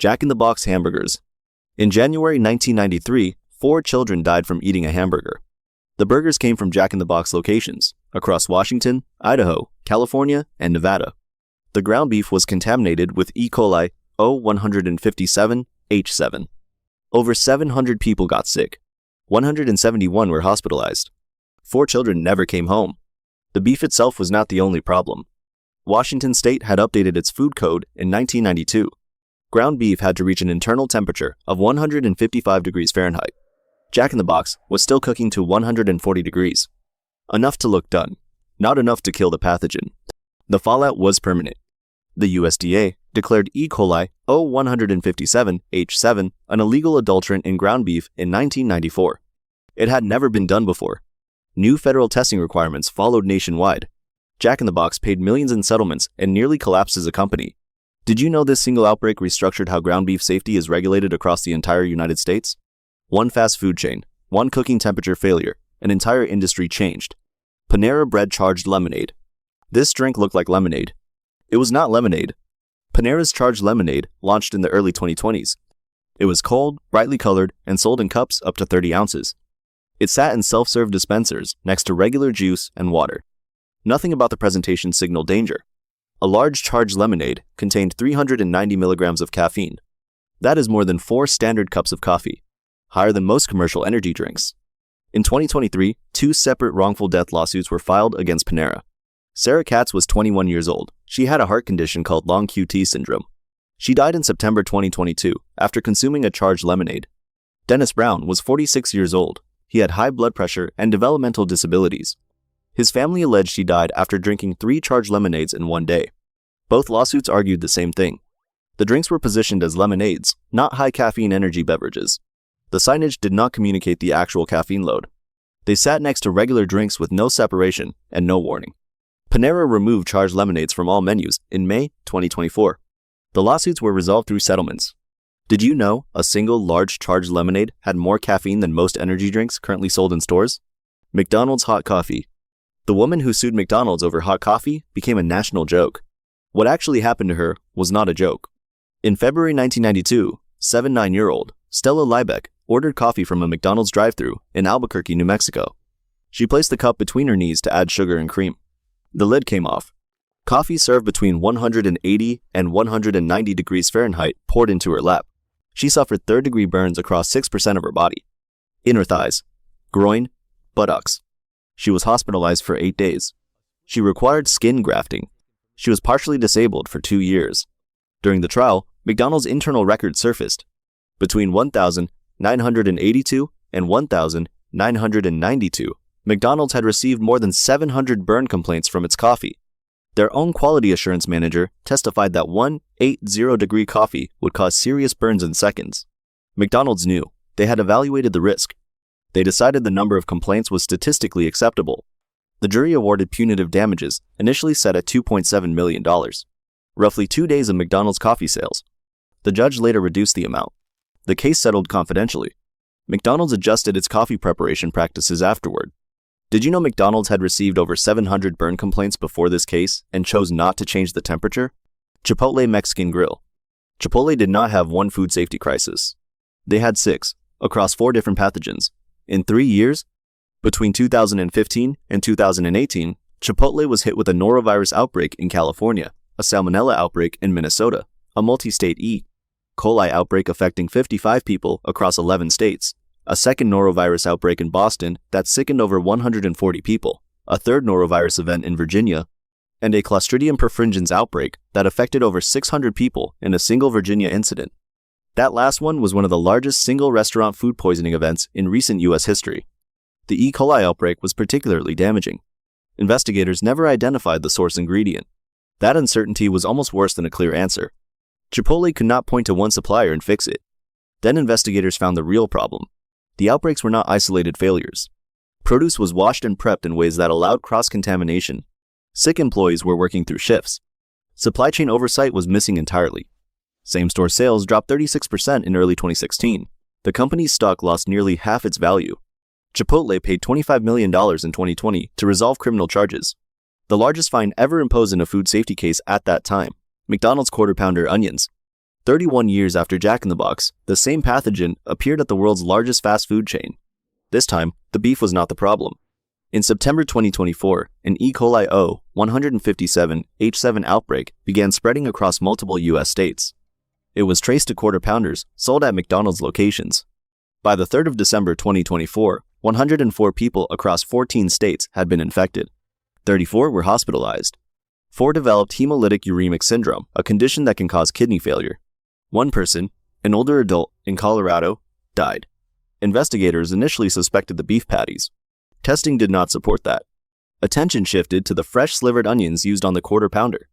Jack in the Box hamburgers. In January 1993, 4 children died from eating a hamburger. The burgers came from Jack in the Box locations across Washington, Idaho, California, and Nevada. The ground beef was contaminated with E. coli O157H7. Over 700 people got sick. 171 were hospitalized. 4 children never came home. The beef itself was not the only problem. Washington State had updated its food code in 1992. Ground beef had to reach an internal temperature of 155 degrees Fahrenheit. Jack in the Box was still cooking to 140 degrees. Enough to look done, not enough to kill the pathogen. The fallout was permanent. The USDA declared E. coli O157H7 an illegal adulterant in ground beef in 1994. It had never been done before. New federal testing requirements followed nationwide. Jack in the Box paid millions in settlements and nearly collapsed as a company. Did you know this single outbreak restructured how ground beef safety is regulated across the entire United States? One fast food chain, one cooking temperature failure, an entire industry changed. Panera Bread charged lemonade. This drink looked like lemonade. It was not lemonade. Panera's charged lemonade launched in the early 2020s. It was cold, brightly colored, and sold in cups up to 30 ounces. It sat in self-serve dispensers next to regular juice and water. Nothing about the presentation signaled danger. A large charged lemonade contained 390 milligrams of caffeine. That is more than 4 standard cups of coffee, higher than most commercial energy drinks. In 2023, 2 separate wrongful death lawsuits were filed against Panera. Sarah Katz was 21 years old. She had a heart condition called long QT syndrome. She died in September 2022 after consuming a charged lemonade. Dennis Brown was 46 years old. He had high blood pressure and developmental disabilities. His family alleged he died after drinking 3 charged lemonades in one day. Both lawsuits argued the same thing. The drinks were positioned as lemonades, not high-caffeine energy beverages. The signage did not communicate the actual caffeine load. They sat next to regular drinks with no separation and no warning. Panera removed charged lemonades from all menus in May 2024. The lawsuits were resolved through settlements. Did you know a single large charged lemonade had more caffeine than most energy drinks currently sold in stores? McDonald's hot coffee. The woman who sued McDonald's over hot coffee became a national joke. What actually happened to her was not a joke. In February 1992, 79-year-old Stella Liebeck ordered coffee from a McDonald's drive-thru in Albuquerque, New Mexico. She placed the cup between her knees to add sugar and cream. The lid came off. Coffee served between 180 and 190 degrees Fahrenheit poured into her lap. She suffered third-degree burns across 6% of her body. Inner thighs, groin, buttocks. She was hospitalized for 8 days. She required skin grafting. She was partially disabled for 2 years. During the trial, McDonald's internal records surfaced. Between 1,982 and 1,992, McDonald's had received more than 700 burn complaints from its coffee. Their own quality assurance manager testified that 180-degree coffee would cause serious burns in seconds. McDonald's knew. They had evaluated the risk. They decided the number of complaints was statistically acceptable. The jury awarded punitive damages, initially set at $2.7 million. Roughly 2 days of McDonald's coffee sales. The judge later reduced the amount. The case settled confidentially. McDonald's adjusted its coffee preparation practices afterward. Did you know McDonald's had received over 700 burn complaints before this case and chose not to change the temperature? Chipotle Mexican Grill. Chipotle did not have one food safety crisis. They had 6, across 4 different pathogens. In 3 years, between 2015 and 2018, Chipotle was hit with a norovirus outbreak in California, a salmonella outbreak in Minnesota, a multi-state E. coli outbreak affecting 55 people across 11 states, a second norovirus outbreak in Boston that sickened over 140 people, a third norovirus event in Virginia, and a Clostridium perfringens outbreak that affected over 600 people in a single Virginia incident. That last one was one of the largest single restaurant food poisoning events in recent U.S. history. The E. coli outbreak was particularly damaging. Investigators never identified the source ingredient. That uncertainty was almost worse than a clear answer. Chipotle could not point to one supplier and fix it. Then investigators found the real problem. The outbreaks were not isolated failures. Produce was washed and prepped in ways that allowed cross-contamination. Sick employees were working through shifts. Supply chain oversight was missing entirely. Same-store sales dropped 36% in early 2016. The company's stock lost nearly half its value. Chipotle paid $25 million in 2020 to resolve criminal charges, the largest fine ever imposed in a food safety case at that time. McDonald's Quarter Pounder onions. 31 years after Jack in the Box, the same pathogen appeared at the world's largest fast food chain. This time, the beef was not the problem. In September 2024, an E. coli O157 H7 outbreak began spreading across multiple U.S. states. It was traced to quarter pounders sold at McDonald's locations. By the 3rd of December 2024, 104 people across 14 states had been infected. 34 were hospitalized. 4 developed hemolytic uremic syndrome, a condition that can cause kidney failure. 1 person, an older adult in Colorado, died. Investigators initially suspected the beef patties. Testing did not support that. Attention shifted to the fresh slivered onions used on the quarter pounder.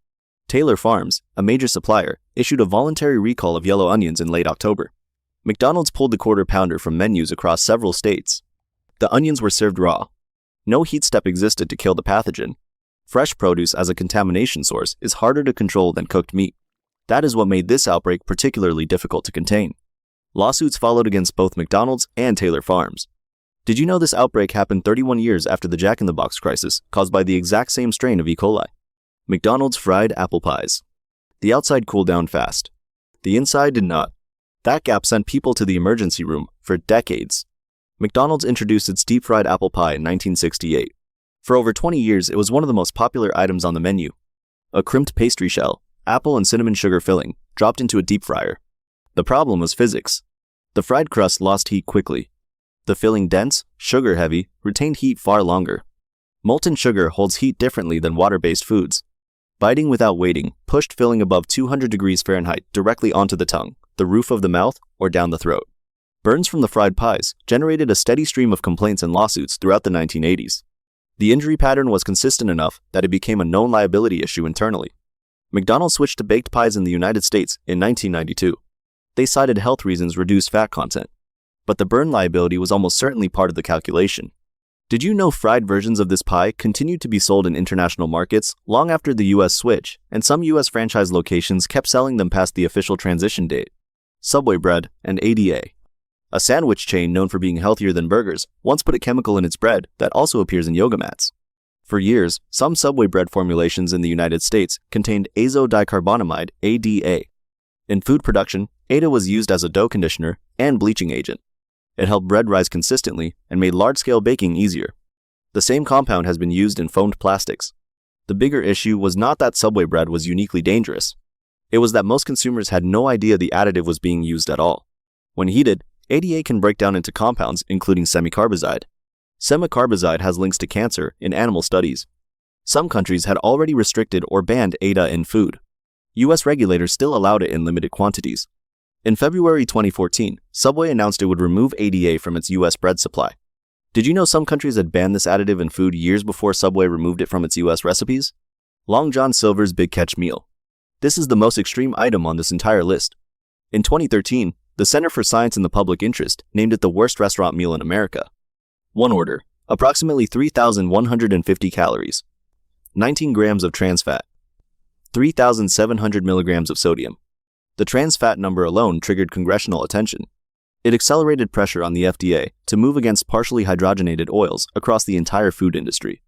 Taylor Farms, a major supplier, issued a voluntary recall of yellow onions in late October. McDonald's pulled the quarter pounder from menus across several states. The onions were served raw. No heat step existed to kill the pathogen. Fresh produce as a contamination source is harder to control than cooked meat. That is what made this outbreak particularly difficult to contain. Lawsuits followed against both McDonald's and Taylor Farms. Did you know this outbreak happened 31 years after the Jack in the Box crisis caused by the exact same strain of E. coli? McDonald's fried apple pies. The outside cooled down fast. The inside did not. That gap sent people to the emergency room for decades. McDonald's introduced its deep-fried apple pie in 1968. For over 20 years, it was one of the most popular items on the menu. A crimped pastry shell, apple and cinnamon sugar filling, dropped into a deep fryer. The problem was physics. The fried crust lost heat quickly. The filling dense, sugar-heavy, retained heat far longer. Molten sugar holds heat differently than water-based foods. Biting without waiting pushed filling above 200 degrees Fahrenheit directly onto the tongue, the roof of the mouth, or down the throat. Burns from the fried pies generated a steady stream of complaints and lawsuits throughout the 1980s. The injury pattern was consistent enough that it became a known liability issue internally. McDonald's switched to baked pies in the United States in 1992. They cited health reasons reduced fat content. But the burn liability was almost certainly part of the calculation. Did you know fried versions of this pie continued to be sold in international markets long after the US switch, and some US franchise locations kept selling them past the official transition date? Subway bread and ADA. A sandwich chain known for being healthier than burgers once put a chemical in its bread that also appears in yoga mats. For years, some Subway bread formulations in the United States contained azodicarbonamide ADA. In food production, ADA was used as a dough conditioner and bleaching agent. It helped bread rise consistently and made large-scale baking easier. The same compound has been used in foamed plastics. The bigger issue was not that Subway bread was uniquely dangerous. It was that most consumers had no idea the additive was being used at all. When heated, ADA can break down into compounds including semicarbazide. Semicarbazide has links to cancer in animal studies. Some countries had already restricted or banned ADA in food. US regulators still allowed it in limited quantities. In February 2014, Subway announced it would remove ADA from its US bread supply. Did you know some countries had banned this additive in food years before Subway removed it from its US recipes? Long John Silver's Big Catch Meal. This is the most extreme item on this entire list. In 2013, the Center for Science and the Public Interest named it the worst restaurant meal in America. One order, approximately 3,150 calories, 19 grams of trans fat, 3,700 milligrams of sodium. The trans fat number alone triggered congressional attention. It accelerated pressure on the FDA to move against partially hydrogenated oils across the entire food industry.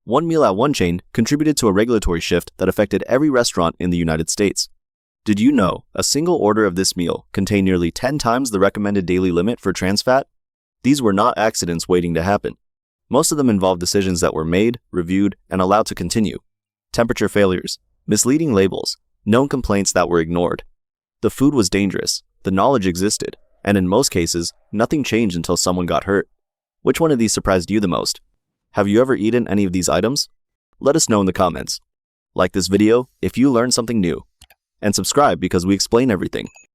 One meal at one chain contributed to a regulatory shift that affected every restaurant in the United States. Did you know a single order of this meal contained nearly 10 times the recommended daily limit for trans fat? These were not accidents waiting to happen. Most of them involved decisions that were made, reviewed, and allowed to continue. Temperature failures, misleading labels, known complaints that were ignored. The food was dangerous, the knowledge existed, and in most cases, nothing changed until someone got hurt. Which one of these surprised you the most? Have you ever eaten any of these items? Let us know in the comments. Like this video if you learned something new. And subscribe because we explain everything.